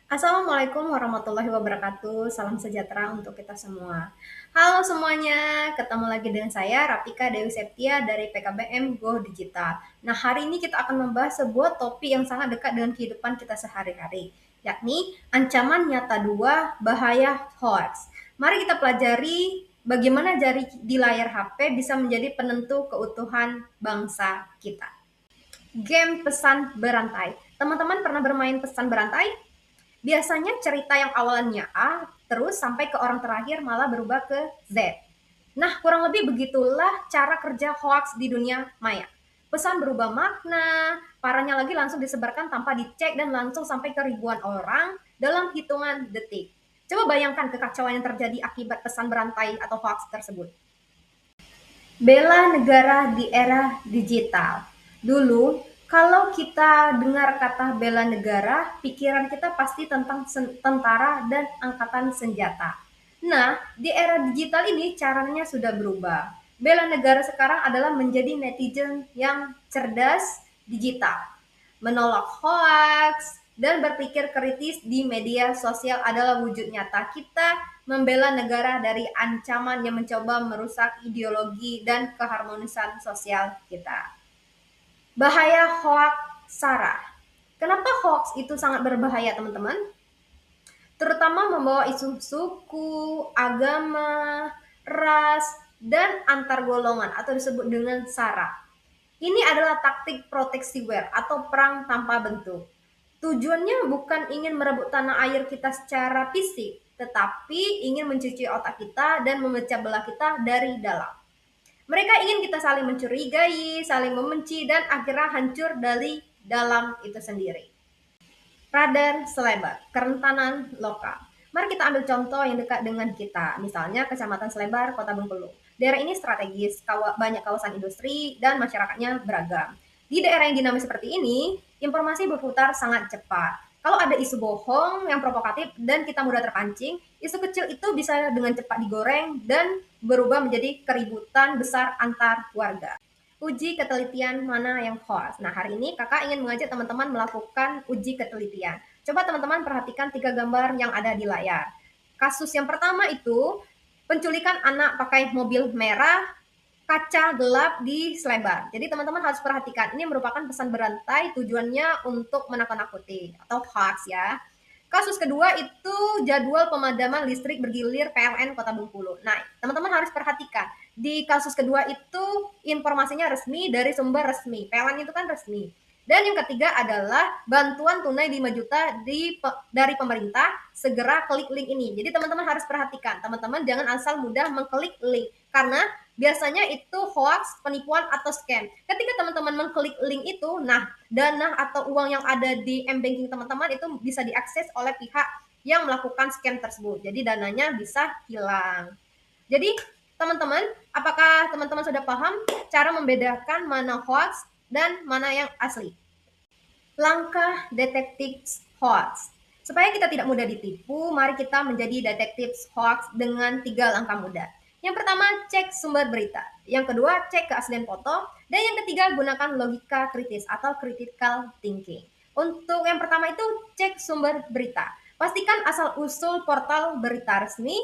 Assalamualaikum warahmatullahi wabarakatuh. Salam sejahtera untuk kita semua. Halo semuanya, ketemu lagi dengan saya Rapika Dewi Septia dari PKBM Go Digital. Nah, hari ini kita akan membahas sebuah topik yang sangat dekat dengan kehidupan kita sehari-hari, yakni ancaman nyata dua bahaya hoax. Mari kita pelajari bagaimana jari di layar HP bisa menjadi penentu keutuhan bangsa kita. Game pesan berantai. Teman-teman pernah bermain pesan berantai? Biasanya cerita yang awalnya A, terus sampai ke orang terakhir malah berubah ke Z. Nah, kurang lebih begitulah cara kerja hoax di dunia maya. Pesan berubah makna, parahnya lagi langsung disebarkan tanpa dicek dan langsung sampai ke ribuan orang dalam hitungan detik. Coba bayangkan kekacauan yang terjadi akibat pesan berantai atau hoax tersebut. Bela negara di era digital. Dulu, kalau kita dengar kata bela negara, pikiran kita pasti tentang tentara dan angkatan senjata. Nah, di era digital ini caranya sudah berubah. Bela negara sekarang adalah menjadi netizen yang cerdas digital, menolak hoax, dan berpikir kritis di media sosial adalah wujud nyata kita membela negara dari ancaman yang mencoba merusak ideologi dan keharmonisan sosial kita. Bahaya hoax SARA. Kenapa hoax itu sangat berbahaya, teman-teman? Terutama membawa isu suku, agama, ras, dan antar golongan atau disebut dengan SARA. Ini adalah taktik proteksi ware atau perang tanpa bentuk. Tujuannya bukan ingin merebut tanah air kita secara fisik, tetapi ingin mencuci otak kita dan memecah belah kita dari dalam. Mereka ingin kita saling mencurigai, saling membenci, dan akhirnya hancur dari dalam itu sendiri. Radar selebar, kerentanan lokal. Mari kita ambil contoh yang dekat dengan kita, misalnya Kecamatan Selebar, Kota Bengkulu. Daerah ini strategis, banyak kawasan industri, dan masyarakatnya beragam. Di daerah yang dinamis seperti ini, informasi berputar sangat cepat. Kalau ada isu bohong yang provokatif dan kita mudah terpancing, isu kecil itu bisa dengan cepat digoreng dan berubah menjadi keributan besar antar warga. Uji ketelitian mana yang hoax. Nah, hari ini kakak ingin mengajak teman-teman melakukan uji ketelitian. Coba teman-teman perhatikan 3 gambar yang ada di layar. Kasus yang pertama itu penculikan anak pakai mobil merah, kaca gelap di selebar. Jadi teman-teman harus perhatikan, ini merupakan pesan berantai tujuannya untuk menakut-nakuti atau hoax ya. Kasus kedua itu jadwal pemadaman listrik bergilir PLN Kota Bengkulu. Nah, teman-teman harus perhatikan, di kasus kedua itu informasinya resmi dari sumber resmi. PLN itu kan resmi. Dan yang ketiga adalah bantuan tunai 5 juta dari pemerintah, segera klik link ini. Jadi teman-teman harus perhatikan, teman-teman jangan asal mudah mengklik link, karena biasanya itu hoax, penipuan, atau scam. Ketika teman-teman mengklik link itu, nah dana atau uang yang ada di m-banking teman-teman itu bisa diakses oleh pihak yang melakukan scam tersebut. Jadi dananya bisa hilang. Jadi teman-teman, apakah teman-teman sudah paham cara membedakan mana hoax dan mana yang asli? Langkah detektif hoax. Supaya kita tidak mudah ditipu, mari kita menjadi detektif hoax dengan 3 langkah mudah. Yang pertama, cek sumber berita. Yang kedua, cek keaslian foto. Dan yang ketiga, gunakan logika kritis atau critical thinking. Untuk yang pertama itu, cek sumber berita. Pastikan asal-usul portal berita resmi,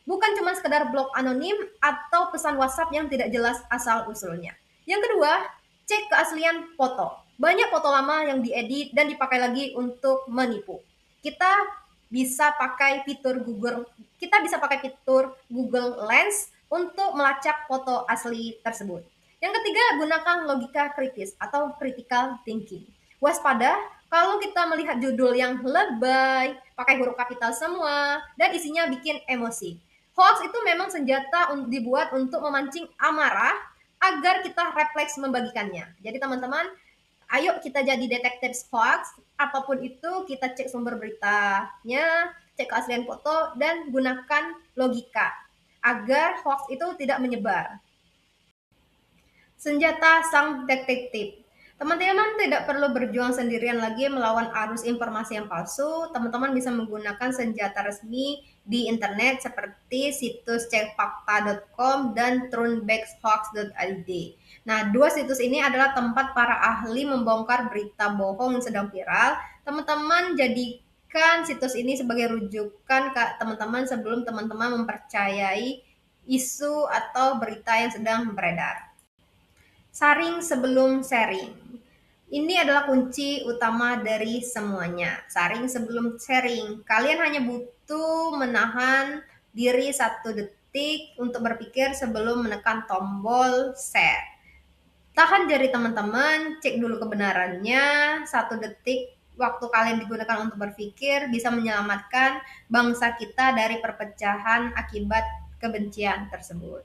bukan cuma sekedar blog anonim atau pesan WhatsApp yang tidak jelas asal-usulnya. Yang kedua, cek keaslian foto. Banyak foto lama yang diedit dan dipakai lagi untuk menipu. Kita bisa pakai fitur Google Lens untuk melacak foto asli tersebut. Yang ketiga, gunakan logika kritis atau critical thinking. Waspada kalau kita melihat judul yang lebay, pakai huruf kapital semua, dan isinya bikin emosi. Hoax itu memang senjata dibuat untuk memancing amarah agar kita refleks membagikannya. Jadi teman-teman, ayo kita jadi detektif hoax, apapun itu kita cek sumber beritanya, cek keaslian foto, dan gunakan logika agar hoax itu tidak menyebar. Senjata sang detektif. Teman-teman tidak perlu berjuang sendirian lagi melawan arus informasi yang palsu. Teman-teman bisa menggunakan senjata resmi di internet seperti situs cekfakta.com dan throwbackhoax.id. Nah, 2 situs ini adalah tempat para ahli membongkar berita bohong yang sedang viral. Teman-teman jadi jadikan situs ini sebagai rujukan ke teman-teman sebelum teman-teman mempercayai isu atau berita yang sedang beredar. Saring sebelum sharing. Ini adalah kunci utama dari semuanya. Saring sebelum sharing. Kalian hanya butuh menahan diri 1 detik untuk berpikir sebelum menekan tombol share. Tahan jari teman-teman, cek dulu kebenarannya. 1 detik waktu kalian digunakan untuk berpikir bisa menyelamatkan bangsa kita dari perpecahan akibat kebencian tersebut.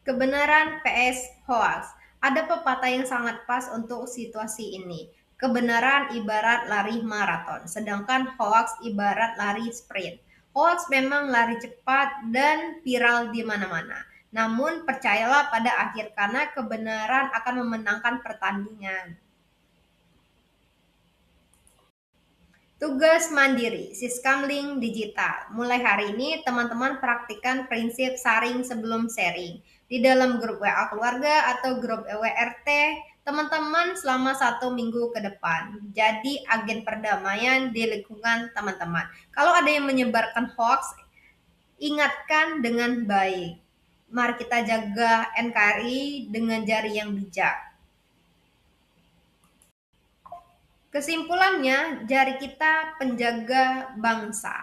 Kebenaran vs hoax. Ada pepatah yang sangat pas untuk situasi ini. Kebenaran ibarat lari maraton, sedangkan hoax ibarat lari sprint. Hoax memang lari cepat dan viral di mana-mana. Namun percayalah pada akhir karena kebenaran akan memenangkan pertandingan. Tugas mandiri, Siskamling Digital. Mulai hari ini, teman-teman praktikkan prinsip saring sebelum sharing. Di dalam grup WA keluarga atau grup WRT, teman-teman selama 1 minggu ke depan. Jadi agen perdamaian di lingkungan teman-teman. Kalau ada yang menyebarkan hoax, ingatkan dengan baik. Mari kita jaga NKRI dengan jari yang bijak. Kesimpulannya, jari kita penjaga bangsa.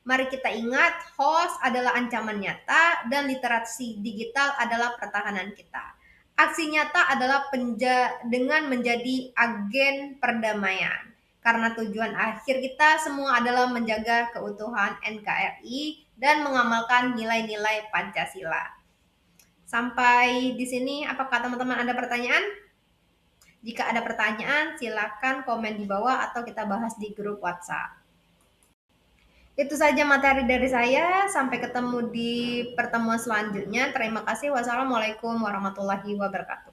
Mari kita ingat, hoax adalah ancaman nyata dan literasi digital adalah pertahanan kita. Aksi nyata adalah dengan menjadi agen perdamaian. Karena tujuan akhir kita semua adalah menjaga keutuhan NKRI dan mengamalkan nilai-nilai Pancasila. Sampai di sini, apakah teman-teman ada pertanyaan? Jika ada pertanyaan, silakan komen di bawah atau kita bahas di grup WhatsApp. Itu saja materi dari saya. Sampai ketemu di pertemuan selanjutnya. Terima kasih. Wassalamualaikum warahmatullahi wabarakatuh.